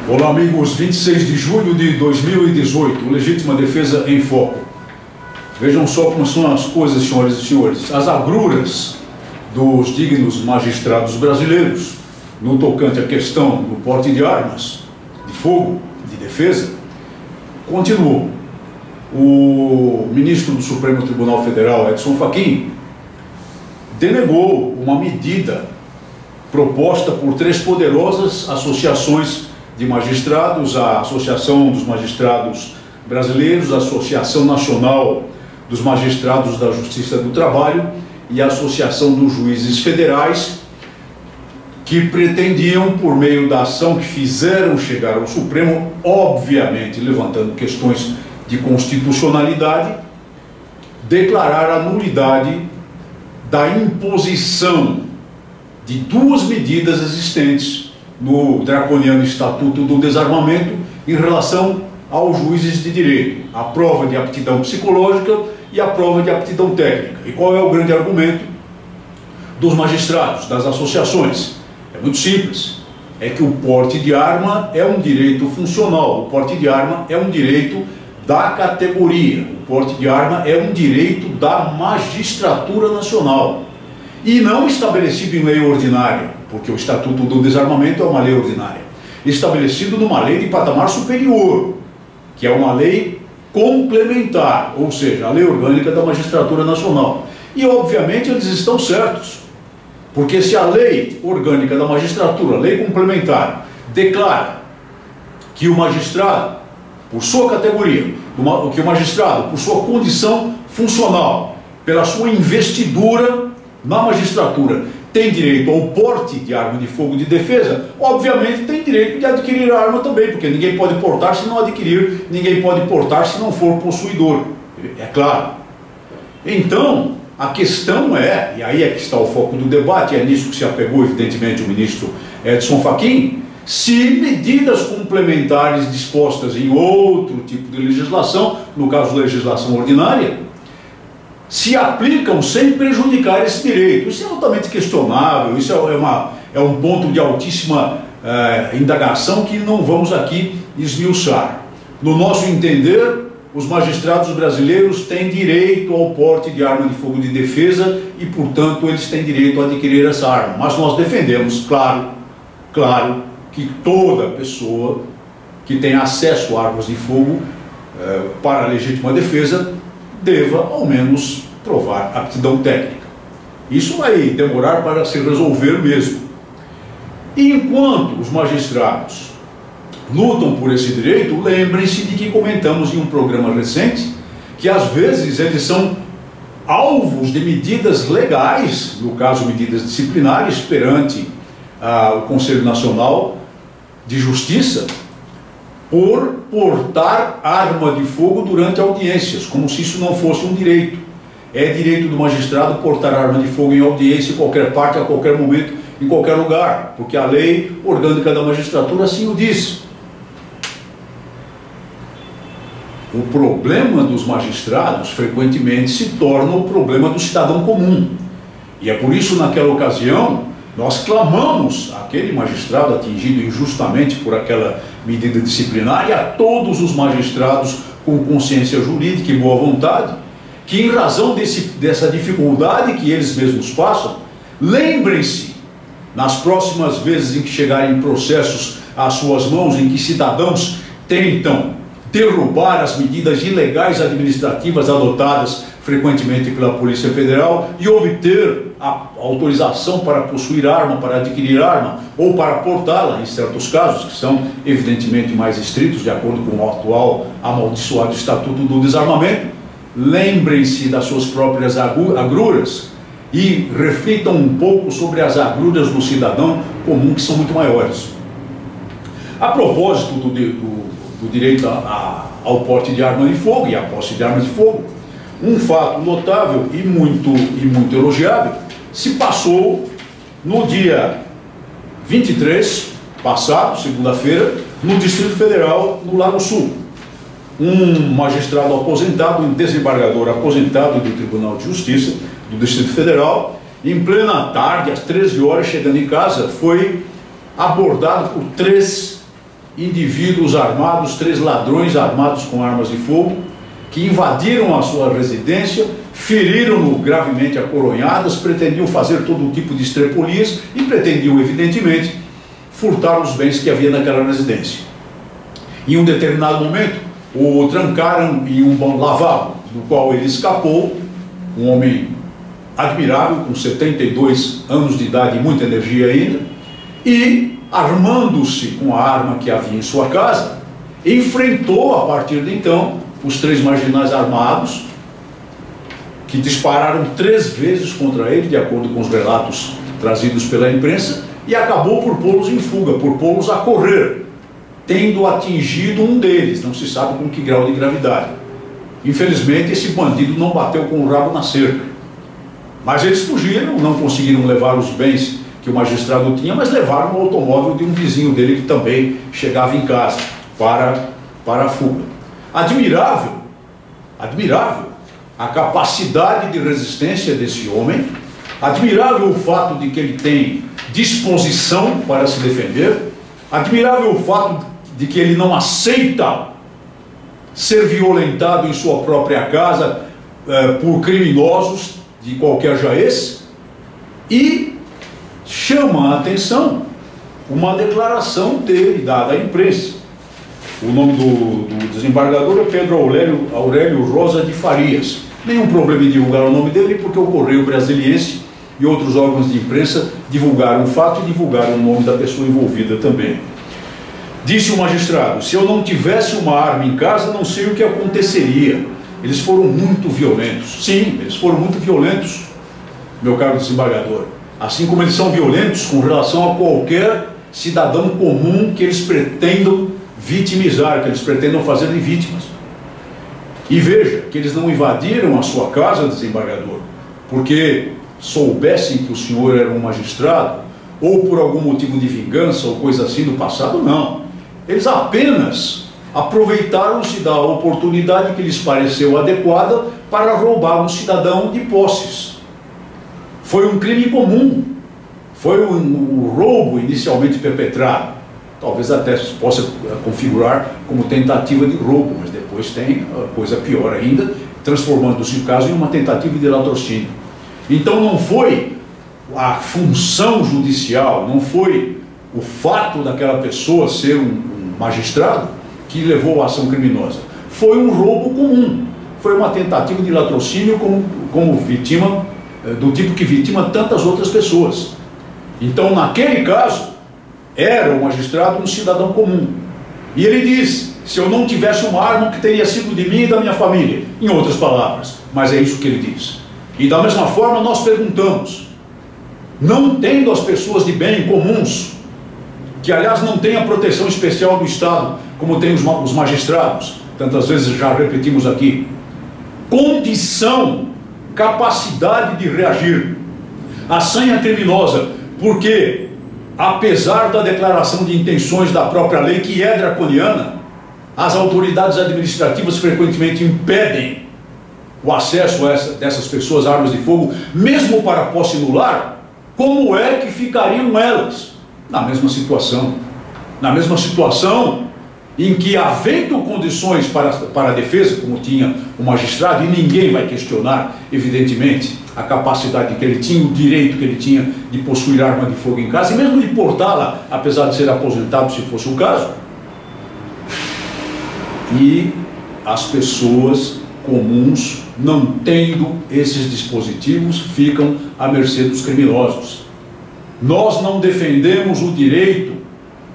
Olá, amigos. 26 de julho de 2018, Legítima Defesa em Foco. Vejam só como são as coisas, senhoras e senhores. As agruras dos dignos magistrados brasileiros no tocante à questão do porte de armas, de fogo, de defesa, continuam. O ministro do Supremo Tribunal Federal, Edson Fachin, denegou uma medida proposta por três poderosas associações de magistrados: a Associação dos Magistrados Brasileiros, a Associação Nacional dos Magistrados da Justiça do Trabalho e a Associação dos Juízes Federais, que pretendiam, por meio da ação que fizeram chegar ao Supremo, obviamente levantando questões de constitucionalidade, declarar a nulidade da imposição de duas medidas existentes no draconiano Estatuto do Desarmamento em relação aos juízes de direito: a prova de aptidão psicológica e a prova de aptidão técnica. E qual é o grande argumento dos magistrados, das associações? É muito simples: é que o porte de arma é um direito funcional, o porte de arma é um direito da categoria, o porte de arma é um direito da magistratura nacional e não estabelecido em lei ordinária, porque o Estatuto do Desarmamento é uma lei ordinária, estabelecido numa lei de patamar superior, que é uma lei complementar, ou seja, a lei orgânica da magistratura nacional. E obviamente eles estão certos, porque se a lei orgânica da magistratura, a lei complementar, declara que o magistrado, por sua categoria, que o magistrado, por sua condição funcional, pela sua investidura na magistratura, tem direito ao porte de arma de fogo de defesa, obviamente tem direito de adquirir a arma também, porque ninguém pode portar se não adquirir, ninguém pode portar se não for possuidor, é claro. Então, a questão é, e aí é que está o foco do debate, é nisso que se apegou evidentemente o ministro Edson Fachin, se medidas complementares dispostas em outro tipo de legislação, no caso legislação ordinária, se aplicam sem prejudicar esse direito. Isso é altamente questionável, isso é um ponto de altíssima indagação que não vamos aqui esmiuçar. No nosso entender, os magistrados brasileiros têm direito ao porte de arma de fogo de defesa e, portanto, eles têm direito a adquirir essa arma. Mas nós defendemos, claro, que toda pessoa que tem acesso a armas de fogo para a legítima defesa deva, ao menos, provar aptidão técnica. Isso vai demorar para se resolver mesmo. E enquanto os magistrados lutam por esse direito, lembrem-se de que comentamos em um programa recente que às vezes eles são alvos de medidas legais, no caso medidas disciplinares, perante o Conselho Nacional de Justiça, por portar arma de fogo durante audiências, como se isso não fosse um direito. É direito do magistrado portar arma de fogo em audiência em qualquer parte, a qualquer momento, em qualquer lugar, porque a lei orgânica da magistratura assim o diz. O problema dos magistrados frequentemente se torna o problema do cidadão comum. E é por isso, naquela ocasião, nós clamamos àquele magistrado atingido injustamente por aquela medida disciplinar e a todos os magistrados com consciência jurídica e boa vontade, que em razão dessa dificuldade que eles mesmos passam, lembrem-se, nas próximas vezes em que chegarem processos às suas mãos, em que cidadãos tentam derrubar as medidas ilegais administrativas adotadas frequentemente pela Polícia Federal e obter a autorização para possuir arma, para adquirir arma ou para portá-la, em certos casos, que são evidentemente mais estritos, de acordo com o atual amaldiçoado Estatuto do Desarmamento. Lembrem-se das suas próprias agruras e reflitam um pouco sobre as agruras do cidadão comum, que são muito maiores. A propósito do direito ao porte de arma de fogo e à posse de armas de fogo, um fato notável e muito elogiável se passou no dia 23, passado, segunda-feira, no Distrito Federal, lá no Sul. Um magistrado aposentado, um desembargador aposentado do Tribunal de Justiça do Distrito Federal, em plena tarde, às 13 horas, chegando em casa, foi abordado por três indivíduos armados, 3 ladrões armados com armas de fogo, que invadiram a sua residência, feriram-no gravemente a coronhadas, pretendiam fazer todo tipo de estrepolias e pretendiam, evidentemente, furtar os bens que havia naquela residência. Em um determinado momento, o trancaram em um lavabo, do qual ele escapou, um homem admirável, com 72 anos de idade e muita energia ainda, e, armando-se com a arma que havia em sua casa, enfrentou, a partir de então, os 3 marginais armados, que dispararam 3 vezes contra ele, de acordo com os relatos trazidos pela imprensa, e acabou por pô-los em fuga, por pô-los a correr, tendo atingido um deles, não se sabe com que grau de gravidade. Infelizmente, esse bandido não bateu com o rabo na cerca. Mas eles fugiram, não conseguiram levar os bens que o magistrado tinha, mas levaram o automóvel de um vizinho dele que também chegava em casa para a fuga. Admirável a capacidade de resistência desse homem, admirável o fato de que ele tem disposição para se defender, admirável o fato de que ele não aceita ser violentado em sua própria casa por criminosos de qualquer jaez, e chama a atenção uma declaração dele dada à imprensa. O nome do desembargador é Pedro Aurélio Rosa de Farias. Nenhum problema em divulgar o nome dele, porque o Correio Brasiliense e outros órgãos de imprensa divulgaram o fato e divulgaram o nome da pessoa envolvida também. Disse o magistrado: se eu não tivesse uma arma em casa, não sei o que aconteceria. Eles foram muito violentos. Sim, eles foram muito violentos, meu caro desembargador. Assim como eles são violentos com relação a qualquer cidadão comum que eles pretendam vitimizar, que eles pretendam fazer de vítimas. E veja que eles não invadiram a sua casa, desembargador, porque soubessem que o senhor era um magistrado, ou por algum motivo de vingança ou coisa assim do passado, não. Eles apenas aproveitaram-se da oportunidade que lhes pareceu adequada para roubar um cidadão de posses. Foi um crime comum, foi um roubo inicialmente perpetrado. Talvez até possa configurar como tentativa de roubo, mas depois tem coisa pior ainda, transformando-se o caso em uma tentativa de latrocínio. Então não foi a função judicial, não foi o fato daquela pessoa ser um magistrado que levou a ação criminosa. Foi um roubo comum, foi uma tentativa de latrocínio como vítima, do tipo que vitima tantas outras pessoas. Então, naquele caso, era o magistrado um cidadão comum. E ele diz: se eu não tivesse uma arma, que teria sido de mim e da minha família. Em outras palavras, mas é isso que ele diz. E da mesma forma nós perguntamos, não tendo as pessoas de bem comuns, que aliás não têm a proteção especial do Estado, como tem os magistrados, tantas vezes já repetimos aqui, condição, capacidade de reagir à sanha criminosa, porque apesar da declaração de intenções da própria lei, que é draconiana, as autoridades administrativas frequentemente impedem o acesso dessas pessoas a armas de fogo, mesmo para posse no lar. Como é que ficariam elas? Na mesma situação em que, havendo condições para a defesa, como tinha o magistrado, e ninguém vai questionar, evidentemente, a capacidade que ele tinha, o direito que ele tinha de possuir arma de fogo em casa, e mesmo de portá-la, apesar de ser aposentado, se fosse o caso. E as pessoas comuns, não tendo esses dispositivos, ficam à mercê dos criminosos. Nós não defendemos o direito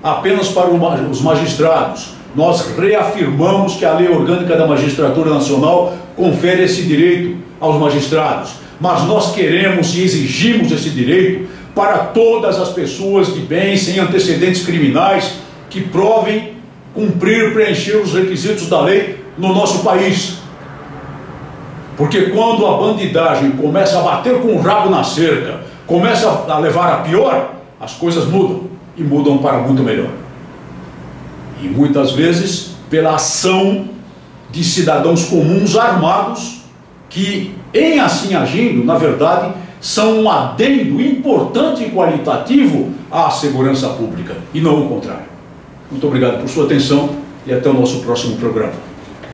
apenas para os magistrados. Nós reafirmamos que a Lei Orgânica da Magistratura Nacional confere esse direito aos magistrados. Mas nós queremos e exigimos esse direito para todas as pessoas de bem, sem antecedentes criminais, que provem preencher os requisitos da lei no nosso país. Porque quando a bandidagem começa a bater com o rabo na cerca, começa a levar a pior, as coisas mudam, e mudam para muito melhor. E muitas vezes pela ação de cidadãos comuns armados, que em assim agindo, na verdade, são um adendo importante e qualitativo à segurança pública, e não o contrário. Muito obrigado por sua atenção e até o nosso próximo programa.